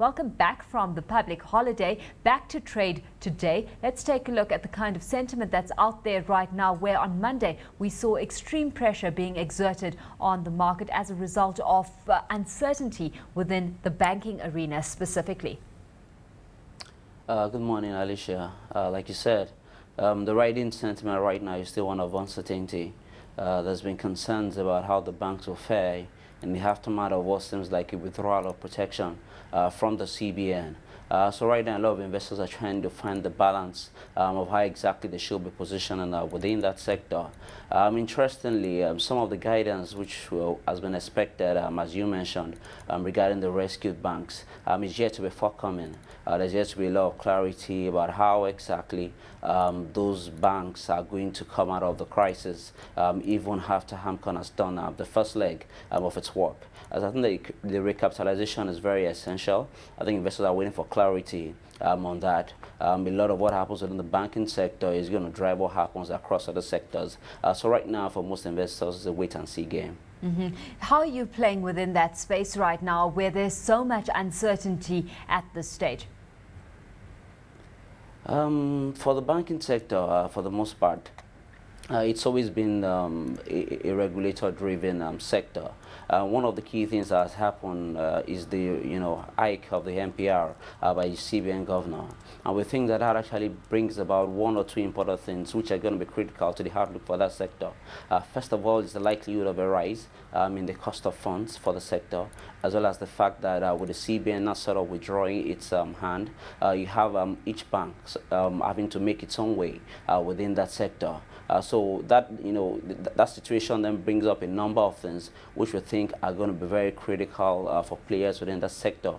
Welcome back from the public holiday, back to trade today. Let's take a look at the kind of sentiment that's out there right now, where on Monday we saw extreme pressure being exerted on the market as a result of uncertainty within the banking arena specifically. Good morning, Alishia. Like you said, the riding sentiment right now is still one of uncertainty. There's been concerns about how the banks will fare in the aftermath of what seems like a withdrawal of protection from the CBN. So right now, a lot of investors are trying to find the balance of how exactly they should be positioning within that sector. Interestingly, some of the guidance which has been expected, as you mentioned, regarding the rescued banks is yet to be forthcoming. There's yet to be a lot of clarity about how exactly those banks are going to come out of the crisis, even after HAMCON has done the first leg of its work. As I think the recapitalization is very essential. I think investors are waiting for clarity on that. A lot of what happens within the banking sector is going to drive what happens across other sectors. So right now, for most investors, it's a wait-and-see game. How are you playing within that space right now, where there's so much uncertainty at this stage? For the banking sector, for the most part, it's always been a regulator-driven sector. One of the key things that has happened is the hike of the MPR by the CBN governor, and we think that that actually brings about one or two important things which are going to be critical to the outlook for that sector. First of all, is the likelihood of a rise in the cost of funds for the sector, as well as the fact that with the CBN not sort of withdrawing its hand, you have each bank having to make its own way within that sector. So that that situation then brings up a number of things which we think are going to be very critical for players within that sector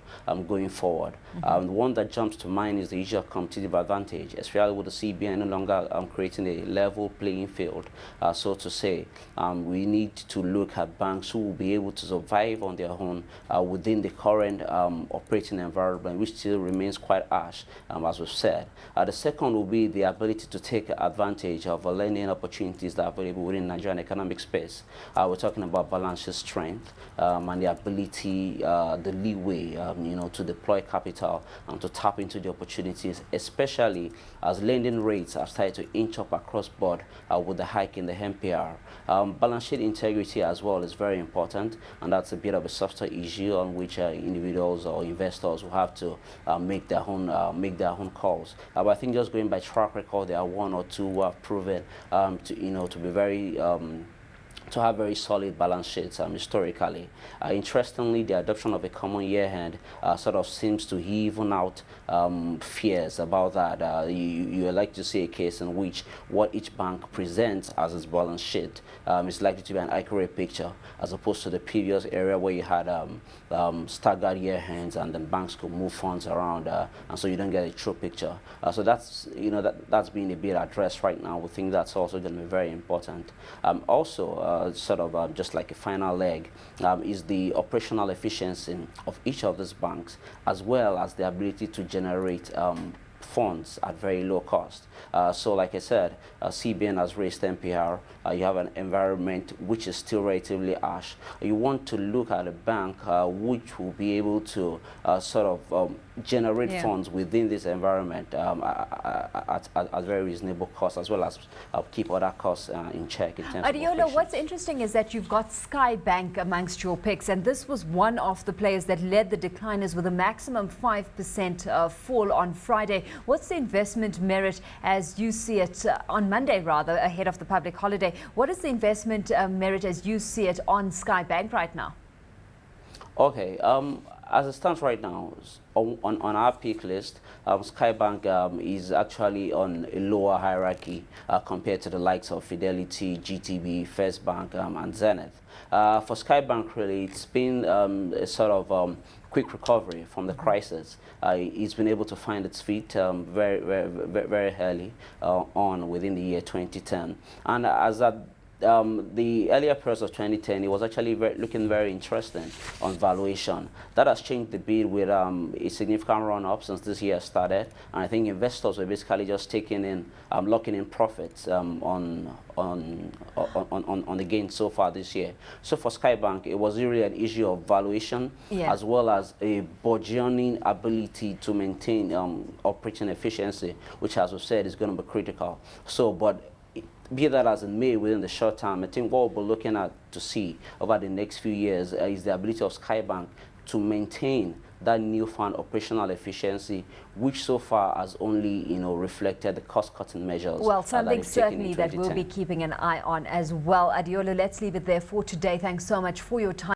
going forward. The one that jumps to mind is the issue of competitive advantage, especially with the CBN no longer creating a level playing field, so to say. We need to look at banks who will be able to survive on their own within the current operating environment, which still remains quite harsh, as we've said. The second will be the ability to take advantage of lending opportunities that are available within Nigerian economic space. We're talking about balance sheet strength and the ability, the leeway, to deploy capital and to tap into the opportunities, especially as lending rates have started to inch up across board with the hike in the MPR. Balance sheet integrity as well is very important, and that's a bit of a softer issue on which individuals or investors will have to make their own calls. But I think just going by track record, there are one or two who have proven to be very to have very solid balance sheets historically. Interestingly, the adoption of a common year-end sort of seems to even out fears about that. You like to see a case in which what each bank presents as its balance sheet is likely to be an accurate picture, as opposed to the previous area where you had staggered year-ends and then banks could move funds around, and so you don't get a true picture. So that's that's being a bit addressed right now. We think that's also going to be very important. Also, sort of just like a final leg, is the operational efficiency of each of these banks, as well as the ability to generate funds at very low cost. So like I said, CBN has raised MPR. You have an environment which is still relatively harsh. You want to look at a bank which will be able to sort of generate funds within this environment at very reasonable cost, as well as keep other costs in check in terms of Adeolu, what's interesting is that you've got Skye Bank amongst your picks, and this was one of the players that led the decliners with a maximum 5% fall on Friday. What's the investment merit as you see it on Monday, rather, ahead of the public holiday? What is the investment merit as you see it on Skye Bank right now? Okay, as it stands right now, on our peak list, Skye Bank is actually on a lower hierarchy compared to the likes of Fidelity, GTB, First Bank, and Zenith. For Skye Bank, really, it's been a sort of quick recovery from the crisis. It's been able to find its feet very early on within the year 2010, and as that the earlier periods of 2010, it was actually looking very interesting on valuation. That has changed the bid with a significant run-up since this year started, and I think investors were basically just taking in, locking in profits on the gain so far this year. So for Skye Bank, it was really an issue of valuation, as well as a burgeoning ability to maintain operating efficiency, which, as we said, is going to be critical. So, but be that as it may, within the short term, I think what we'll be looking at to see over the next few years is the ability of Skye Bank to maintain that newfound operational efficiency, which so far has only, reflected the cost-cutting measures. Well, something certainly that we'll be keeping an eye on as well. Adeolu, let's leave it there for today. Thanks so much for your time.